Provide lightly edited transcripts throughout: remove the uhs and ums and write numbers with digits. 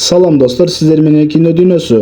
Салам достор, сиздер менен кино дүйнөсү.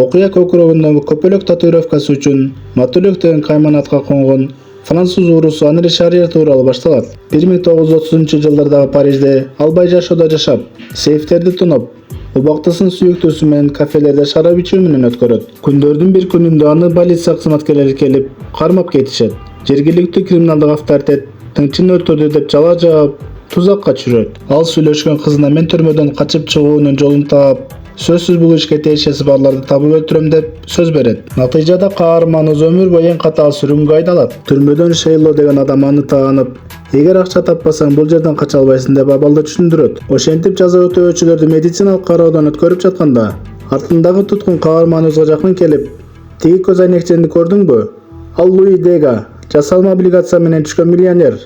Окуя көкүрөгүндөгү көпөлөк татуировкасы үчүн Матөлөк деген кайманатка конгон француз урусу Анри Шарьер тууралуу башталат. 1930-жылдардагы Парижде албай жашоодо жашап, сейфтерди туноп, убактысын сүйүктүүсү менен кафелерде шарап ичүү менен өткөрөт. Күндөрдүн бир күнүндө аны полиция кызматкерлери келип, кармап кетишет. Жергиликтүү криминалдык авторитет тыңчын өлтүрдү деп жала жаап, тузакка түшүрөт. Ал сүйлөшкөн кызына мен түрмөдөн качып чыгуунун жолун таап, сөзсүз бул ишке тиешеси барларды табып өлтүрөм деп сөз берет. Натыйжада каарманыбыз өмүр бою эң катаал сүргүнгө айдалат. Түрмөдөн Шейло деген адам аны таанып, эгер акча таппасаң бул жерден кача албайсың деп абалды түшүндүрөт. Ошентип жаза өтөөчүлөрдү медициналык кароодон өткөрүп жатканда, артындагы туткун каарманыбызга жакын келип, тиги көз айнекчени көрдүңбү? Ал Луи Дега, жасалма облигация менен түшкөн миллионер.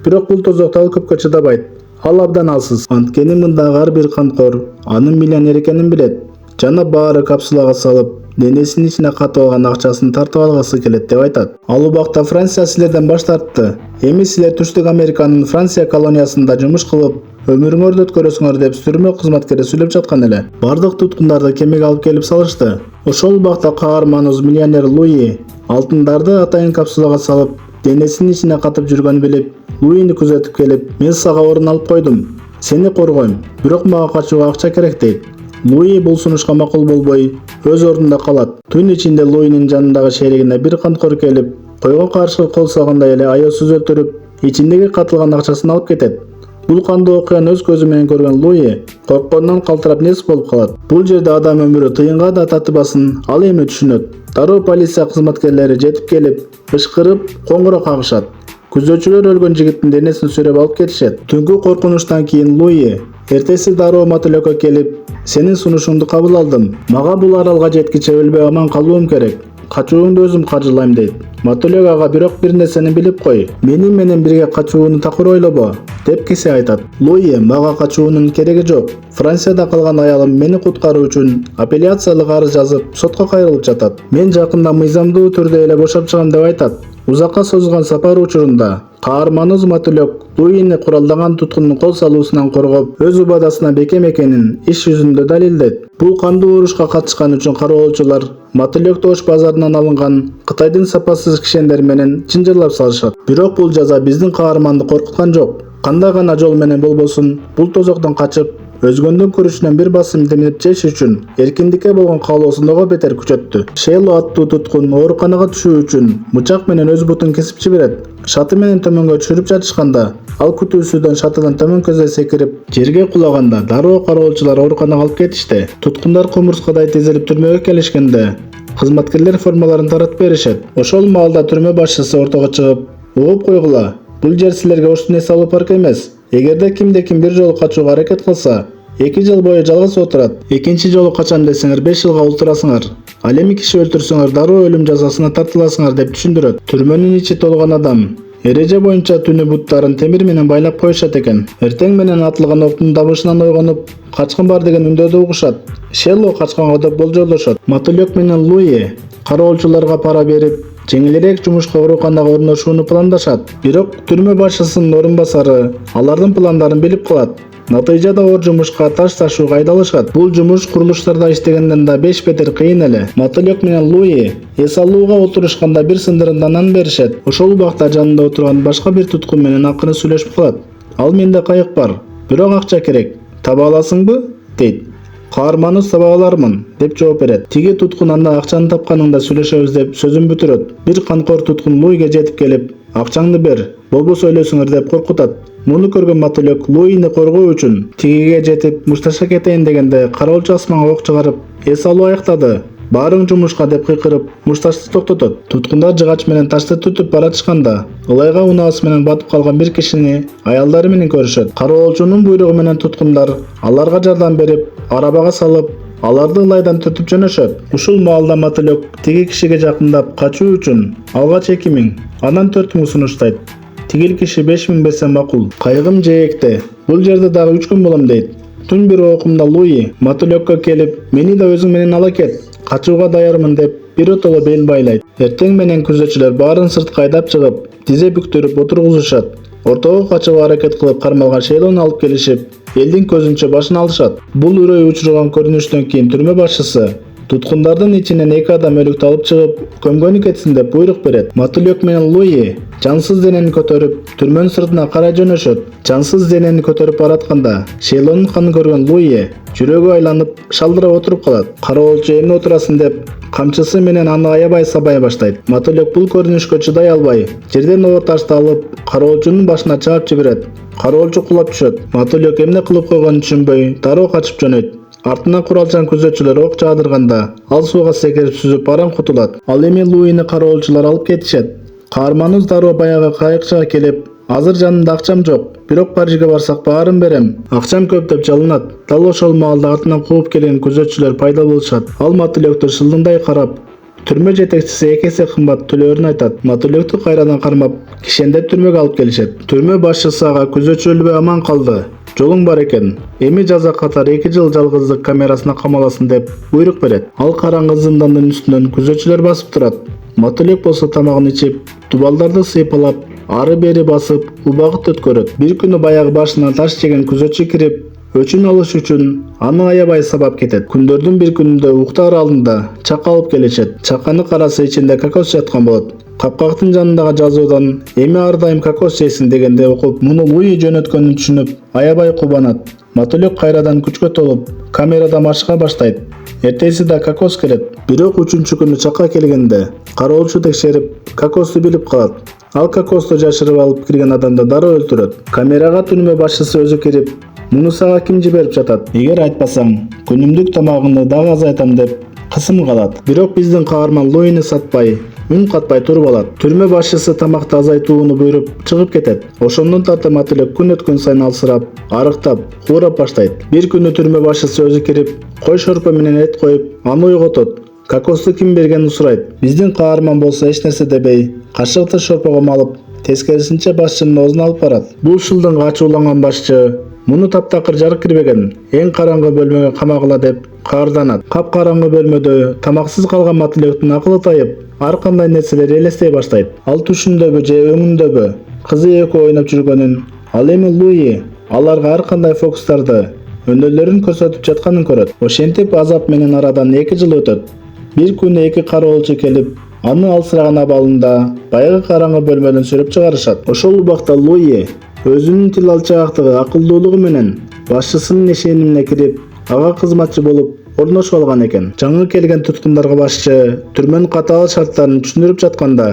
Бирок бул тозокто ал көпкө чыдабайт. Ал абдан алсыз. Анткени мындагы ар бир канкор анын миллионер экенин билет. Жана баары капсулага салып, денесинин ичине катып алган акчасын тартып алгысы келет деп айтат. Ал убакта Франция силерден баш тартты. Эми силер Түштүк Американын Франция колониясында жумуш кылып, өмүрүңөрдү өткөрөсүңөр деп түрмө кызматкери сүйлөп жаткан эле. Бардык туткундарды кемеге алып келип салышты. Ошол убакта каарманыбыз миллионер Луи алтындарды атайын капсулага салып, денесинин ичине катып жүргөнүн билип, Луини күзөтүп келип, мен сага орун алып койдум. Сени коргойм, бирок мага качууга акча керек дейт. Луи бул сунушка макул болбой, өз ордунда калат. Түн ичинде Луинин жанындагы шеригине бир канкор келип, койго каршы кол салгандай эле аяосуз өлтүрүп, ичиндеги катылган акчасын алып кетет. Бул кандуу окуяны өз көзү менен көргөн Луи корккондон калтырап нес болуп калат. Бул жерде адам өмүрү тыйынга да татыбасын ал эми түшүнөт. Дароо полиция кызматкерлери жетип келип, ышкырып, коңгуроо кагышат. Күзөөчүлөр өлгөн жигиттин денесин сүйрөп алып кетишет. Түнкү коркунучтан кийин Луи эртеси дароо Матөлөккө келип, сенин сунушуңду кабыл алдым. Мага бул аралга жеткиче өлбөй аман калуум керек. Качууңду өзүм каржылайм дейт. Матөлөк ага бирок бир нерсени билип кой. Менин менен бирге качууну такыр ойлобо, деп кесе айтат. Луи мага качуунун кереги жок. Францияда калган аялым мени куткаруу үчүн апелляциялык арыз жазып, сотко кайрылып жатат. Мен жакында мыйзамдуу түрдө эле бошоп чыгам деп айтат. Узакка созулган сапар учурунда каарманыбыз Матөлөк Луини куралданган туткундун кол салуусунан коргоп, өз убадасына бекем экенин иш жүзүндө далилдейт. Бул кандуу урушка катышкан үчүн кароолчулар Матөлөктү Ош базарынан алынган Кытайдын сапасыз кишендери менен чынжырлап салышат. Бирок бул жаза биздин каарманды коркуткан жок. Кандай гана жол менен болбосун, бул тозоктон качып, өзгөндүн күрүшүнөн бир басым демеп жеш үчүн эркиндикке болгон каалоосун дагы бетер күчөттү. Шейло аттуу туткун ооруканага түшүү үчүн мычак менен өз бутун кесип жиберет. Шаты менен төмөнгө түшүрүп жатышканда, ал күтүүсүздөн шатыдан төмөнкөзө секирип, жерге кулаганда дароо кароолчулар ооруканага алып кетишти. Туткундар кумурскадай тизилип түрмөгө келишкенде, кызматкерлер формаларын таратып беришет. Ошол маалда түрмө башчысы ортого чыгып, угуп койгула, бул жер силерге Оштун эс алуу паркы эмес. Эгерде кимде-ким бир жолу качууга аракет кылса, 2 жыл бою жалгыз отурат. Экинчи жолу качам десеңер 5 жылга олтурасыңар. Ал эми киши өлтүрсөңөр дароо өлүм жазасына тартыласыңар деп түшүндүрөт. Түрмөнүн ичи толгон адам. Эреже боюнча түнү буттарын темир менен байлап коюшат экен. Эртең менен атылган октун дабышынан ойгонуп, качкын бар деген үндөрдү угушат. Шейло качканга деп болжолдошот. Матөлөк менен Луи кароолчуларга пара берип, жеңилирээк жумушка ооруканага орношууну пландашат. Бирок түрмө башчысынын орун басары алардын пландарын билип калат. Натыйжада оор жумушка таш ташууга айдалышат. Бул жумуш курулуштарда иштегенден да 5 бетер кыйын эле. Матөлөк менен Луи эс алууга отурушканда бир сындырында нан беришет. Ошол убакта жанында отурган башка бир туткун менен акырын сүйлөшүп калат. Ал менде кайык бар, бирок акча керек. Таба аласыңбы? Дейт. Каарманыбыз таба алармын, деп жооп берет. Тиги туткун анда акчаны тапканыңда сүйлөшөбүз деп сөзүн бүтүрөт. Бир канкор туткун Луиге жетип келип, акчаңды бер, болбосо өлөсүңөр деп коркутат. Муну көргөн Матөлөк Луини коргоо үчүн тигиге жетип мушташа кетейин дегенде кароолчу асманга ок чыгарып, эс алуу аяктады. Баарың жумушка деп кыйкырып, мушташты токтотот. Туткундар жыгач менен ташты түтүп баратышканда, ылайга унаасы менен батып калган бир кишини аялдары менен көрүшөт. Кароолчунун буйругу менен туткундар аларга жардам берип, арабага салып, аларды ылайдан түртүп жөнөшөт. Ушул маалда Матөлөк тиги кишиге жакындап качуу үчүн алгач 2000, анан 4000 сунуштайт. Тигил киши 5000 берсе макул. Кайыгым жээкте. Бул жерде дагы 3 күн болом дейт. Түн бир окумда Луи Матөлөккө келип, мени да өзүң менен ала кет. Качууга даярмын деп бир отоло бел байлайт. Эртең менен күзөчүлөр баарын сыртка айдап чыгып, тизе бүктүрүп отургузушат. Ортого качууга аракет кылып кармалган Шейлону алып келишип, элдин көзүнчө башын алышат. Бул үрөй учурган көрүнүштөн кийин түрмө башчысы туткундардын ичинен 2 адам өлүктү алып чыгып, көмгөнү кетсин деп буйрук берет. Матулек менен Луи жансыз денени көтөрүп түрмөнүн сыртына карай жөнөшөт. Жансыз денени көтөрүп баратканда Шейлонун канын көргөн Луи жүрөгү айланып шалдырап отуруп калат. Кароолчу эмне отурасың деп камчысы менен аны аябай сабай баштайт. Матулек бул көрүнүшкө чыдай албай, жерден оор ташты алып кароолчунун башына чаап жиберет. Кароолчу кулап түшөт. Матулек эмне кылып койгонун түшүнбөй, дароо качып жөнөйт. Артынан куралчан күзөтчүлөр ок жаадырганда ал сууга секирип сүзүп арам кутулат. Ал эми Луини кароолчулар алып кетишет. Каарманыбыз дароо баягы кайыкчыга келип, азыр жанымда акчам жок, бирок Парижге барсак баарын берем. Акчам көп деп жалынат. Дал ошол маалда артынан кууп келген күзөтчүлөр пайда болушат. Ал Матулектү шылдыңдай карап, түрмө жетекчиси 2 эсе кымбат төлөөрүн айтат. Матулектү кайрадан кармап, кишендеп түрмөгө алып келишет. Түрмө башчысы ага күзөтчү өлбөй аман калды. Жолуң бар экен. Эми жаза катар 2 жыл жалгыздык камерасына камаласың деп буйрук берет. Ал караңгы зындандын үстүнөн күзөтчүлөр басып турат. Матулек болсо тамагын ичип, дубалдарды сыйпалап, ары бери басып, убакыт өткөрөт. Бир күнү баягы башына таш жеген күзөтчү кирип, өчүн алыш үчүн аны аябай сабап кетет. Күндөрдүн бир күнүндө Ухта аралында чака алып келишет. Чаканы караса ичинде кокос жаткан болот. Капкактын жанындагы жазуудан эми ар дайым кокос жейсиң дегенде окуп, муну Луи жөнөткөнүн түшүнүп, аябай кубанат. Матулек кайрадан күчкө толуп, камерада маршка баштайт. Эртеси да кокос келет. Бирок 3-күнү чакка келгенде кароолчу текшерип, кокосту билип калат. Ал кокосту жашырып алып кирген адамды дароо өлтүрөт. Камерага түрмө башчысы өзү кирип, муну сага ким жиберип жатат? Эгер айтпасаң, күнүмдүк тамагыңды дагы азайтам деп кысым калат. Бирок биздин каарман Луини сатпай, үн катпай туруп алат. Түрмө башчысы тамакты азайтууну буйруп чыгып кетет. Ошондон тартып Матулек күн өткөн сайын алсырап, арыктап, хуурап баштайт. Бир күнү түрмө башчысы өзү кирип, кой шорпо менен эт коюп, аны ойготот. Кокосту ким бергенин сурайт. Биздин каарман болсо эч нерсе дебей, кашыкты шорпого малып, тескерисинче башчынын оозуна алып барат. Бул шылдыңга ачууланган башчы муну таптакыр жарык кирбеген, эң караңгы бөлмөгө камагыла деп каарданат. Капкараңгы бөлмөдө тамаксыз калган Матулектин акылы тайып, ар кандай нерселер элестей баштайт. Ал түшүндөбү же өңүндөбү кызы экөө ойноп жүргөнүн, ал эми Луи аларга ар кандай фокустарды, өнөөлөрүн көрсөтүп жатканын көрөт. Ошентип азап менен арадан 2 жыл өтөт. Бир күнү 2 кароолчу келип, аны алсыраган абалында баягы караңгы бөлмөдөн сүрүп чыгарышат. Ошол убакта Луи өзүнүн тил алчаактыгы, акылдуулугу менен башчысынын ишенимине кирип, ага кызматчы болуп орношуп алган экен. Жаңы келген туткундарга башчы түрмөнүн катаал шарттарын түшүндүрүп жатканда,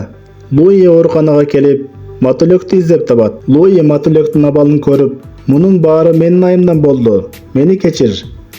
Луи ооруканага келип, Матулектү издеп табат. Луи Матулектин абалын көрүп, мунун баары менин айымдан болду. Мени кечир.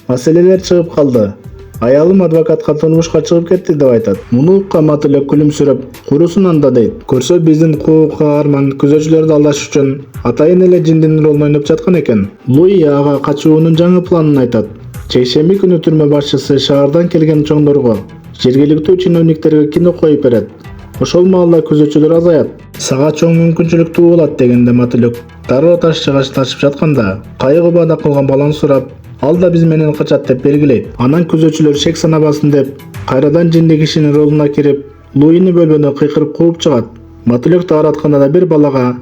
Маселелер чыгып калды. Аялым адвокатка турмушка чыгып кетти деп айтат. Муну уккан Матулек күлүмсүрөп, курусун анда дейт. Көрсө биздин каарман күзөтчүлөрдү алдаш үчүн атайын эле жиндин ролун ойноп жаткан экен. Луи ага качуунун жаңы планын айтат. Чейшемби күнү түрмө башчысы шаардан келген чоңдорго, жергиликтүү чиновниктерге кино коюп берет. Ошол маалда күзөтчүлөр азаят. Сага чоң мүмкүнчүлүк туулат дегенде Матулек дароо таш жыгач ташып жатканда, кайык убада кылган баланы сурап, ал да биз менен качат деп белгилейт. Анан күзөтчүлөр шек санабасын деп кайрадан жинди кишинин ролуна кирип, Луини бөлмөдөн кыйкырып кууп чыгат. Матулек тааратканда да бир балага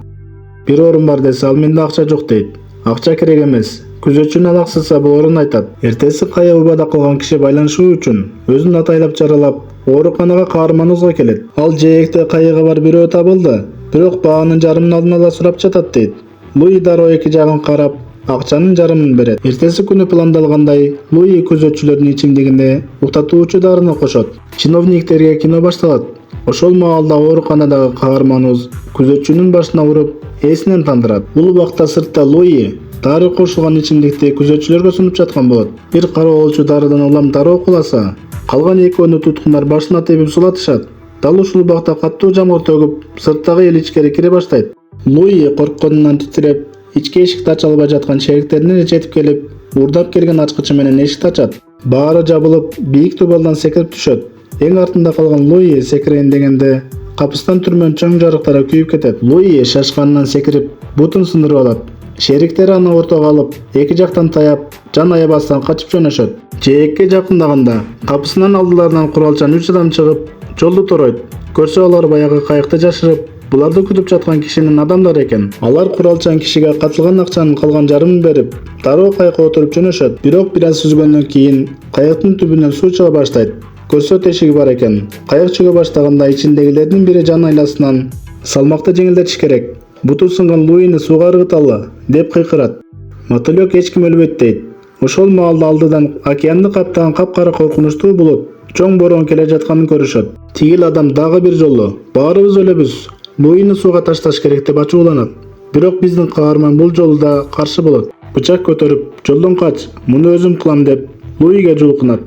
бир орун бар десе, ал менде акча жок дейт. Акча керек эмес. Күзөтчүнү алаксытса болоорун айтат. Эртеси кайык убада кылган киши байланышуу үчүн өзүн атайлап жаралап, ооруканага каарманыбызга келет. Ал жээкте кайыгы бар бирөө табылды, бирок баанын жарымын алдын ала сурап жатат дейт. Луи дароо 2 жагын карап, акчанын жарымын берет. Эртеси күнү пландалгандай, Луи күзөтчүлөрдүн ичимдигине уктатуучу дарыны кошот. Чиновниктерге кино башталат. Ошол маалда ооруканадагы каарманыбыз күзөтчүнүн башына уруп, эсинен тандырат. Бул убакта сыртта Луи дары кошулган ичимдикти күзөтчүлөргө сунуп жаткан болот. Бир кароолчу дарыдан улам дароо куласа, калган экөөнү туткундар башына тебип сулатышат. Дал ушул убакта каттуу жамгыр төгүп, сырттагы эл ичкери кире баштайт. Луи коркконунан титиреп, ички эшикти ача албай жаткан шериктерине жетип келип, уурдап келген ачкычы менен эшикти ачат. Баары жабылып, бийик дубалдан секирип түшөт. Эң артында калган Луи секирейин дегенде, капыстан түрмөнүн чоң жарыктары күйүп кетет. Луи шашканынан секирип, бутун сындырып алат. Шериктер аны ортого алып, 2 жактан таяп, жан аябастан качып жөнөшөт. Жээкке жакындаганда, капысынан алдыларынан куралчан 3 адам чыгып, жолду торойт. Көрсө алар баягы кайыкты жашырып, Буларды күтүп жаткан кишинин адамдары экен. Алар куралчан кишиге катылган акчанын калган жарымын берип, дароо кайыкка отуруп жөнөшөт. Бирок бир аз сүзгөндөн кийин кайыктын түбүнөн суу чыга баштайт. Көрсөт эшиги бар экен. Кайык чыга баштаганда ичиндегилердин бири жан айласынан салмакты жеңилдетиш керек. Буту сынган Луини сууга ыргыталы деп кыйкырат. Мотылек эч ким өлбөйт дейт. Ошол маалда алдыдан океанды каптаган капкара коркунучтуу булут чоң борон келе жатканын көрүшөт. Тигил адам дагы бир жолу баарыбыз өлөбүз, Луини сууга ташташ керек деп ачууланат. Бирок биздин каарман бул жолу да каршы болот. Бычак көтөрүп, жолдон кач, муну өзүм кылам деп Луиге жулкунат.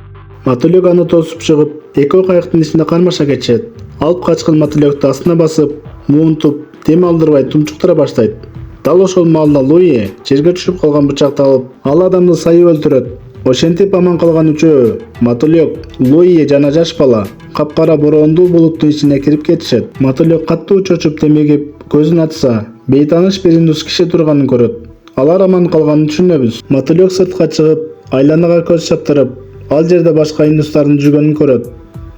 Мотылек аны тосуп чыгып, экөө кайыктын ичинде кармаша кетишет. Алып качкан мотылекту астына басып, муунтуп, дем алдырбай тумчуктура баштайт. Дал ошол маалда Луи жерге түшүп калган бычакты алып, ал адамды сайып өлтүрөт. Ошентип аман калган үчөө, Мотылек, Луи жана жаш бала капкара бороондуу булуттун ичине кирип кетишет. Мотылек каттуу чочуп демигип, көзүн ачса, бейтаныш бир индус киши турганын көрөт. Алар аман калганын түшүнөбүз. Мотылек сыртка чыгып, айланага көз чаптырып, ал жерде башка индустардын жүргөнүн көрөт.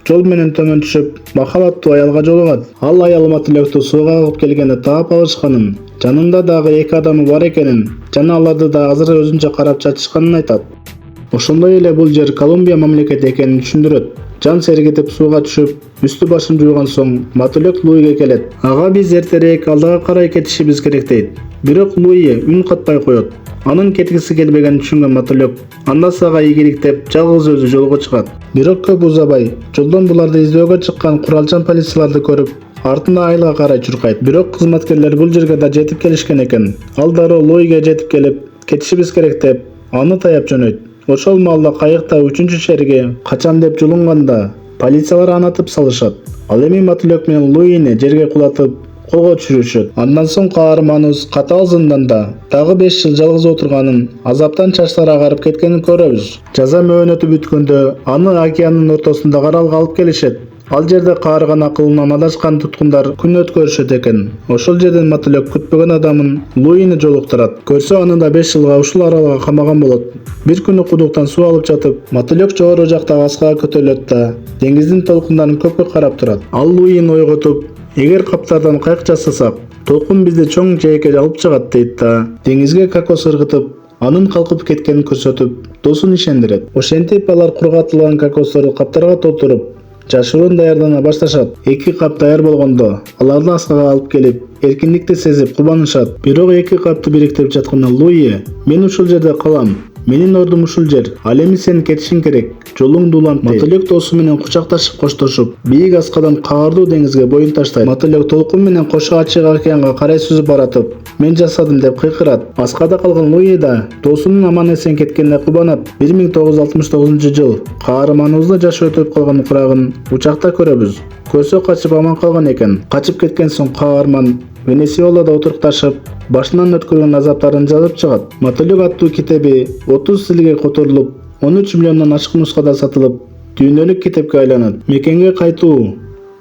Жол менен төмөн түшүп, махабаттуу аялга жолугат. Ал аял Мотылекту сууга алып келгенде таап алышканын, жанында дагы эки адамы бар экенин жана аларды да азыр өзүнчө карап жатышканын айтат. Ошондой эле бул жер Колумбия мамлекети экенин түшүндүрөт. Жан сергитип сууга түшүп, үстү башын жууган соң Мотылек Луиге келет. Ага биз эртерээк алдыга карай кетишибиз керек дейт. Бирок Луи үн катпай коет. Анын кеткиси келбегенин түшүнгөн Мотылек анда сага ийгиликтеп жалгыз өзү жолго чыгат. Бирок көп узабай жолдон буларды издөөгө чыккан куралчан полицияларды көрүп, артында айылга карай чуркайт. Бирок кызматкерлер бул жерге да жетип келишкен экен. Ал дароо Луиге жетип келип, кетишибиз керек деп аны таяп жөнөйт. Ошол маалда кайыкта 3-чү шериге качам деп жулунганда полициялар аны атып салышат. Ал эми Мотылек менен Луини жерге кулатып колго түшүрүшөт. Андан соң каарманыбыз катаал зынданда дагы 5 жыл жалгыз отурганын, азаптан чачтары агарып кеткенин көрөбүз. Жаза мөөнөтү бүткөндө аны океандын ортосундагы аралга алып келишет. Ал жерде каарыган акылынан адашкан туткундар күн өткөрүшөт экен. Ошол жерден Мотылек күтпөгөн адамын Луини жолуктурат. Көрсө аны да 5 жылга ушул аралга камаган болот. Бир күнү кудуктан суу алып жатып, Мотылек жогору жактагы аскага көтөрүлөт да деңиздин толкундарын көпкө карап турат. Ал Луини ойготуп, эгер каптардан кайык жасасак, толкун бизди чоң жээкке алып чыгат дейт да деңизге кокос ыргытып, анын калкып кеткенин көрсөтүп, досун ишендирет. Ошентип алар кургатылган кокосторду каптарга толтуруп, жашыруун даярдана башташат. 2 кап даяр болгондо аларды аскага алып келип, эркиндикти сезип кубанышат. Бирок 2 капты бириктирип жатканда Луи: "Мен ушул жерде калам. Менин ордум ушул жер. Ал эми сен кетишиң керек. Жолуң дулант." Мотылек досу менен кучакташып коштошуп, бийик аскадан каардуу деңизге боюн таштайт. Мотылек толкун менен кошо ачык океанга карай сүзүп баратып, "Мен жасадым" деп кыйкырат. Аскада калган Луи да досунун аман эсен кеткенине кубанат. 1969-жыл каарманыбызды жаш өтүп калган курагын учакта көрөбүз. Көрсө качып аман калган экен. Качып кеткен соң каарман Венесуэлада отурукташып, башынан өткөргөн азаптарын жазып чыгат. Мотылек аттуу китеби 30 тилге которулуп, 13 миллиондон ашык нускада сатылып, дүйнөлүк китепке айланат. Мекенге кайтуу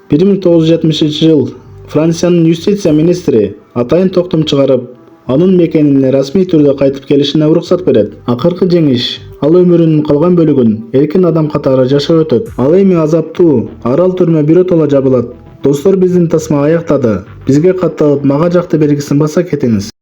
1970-жыл Франциянын юстиция министри атайын токтом чыгарып, анын мекенине расмий түрдө кайтып келишине уруксат берет. Акыркы жеңиш ал өмүрүнүн калган бөлүгүн эркин адам катары жашап өтөт. Ал эми азаптуу арал түрмө биротоло жабылат. Достор, биздин тасма аяктады. Бизге катталып, мага жакты белгисин баса кетиңиз.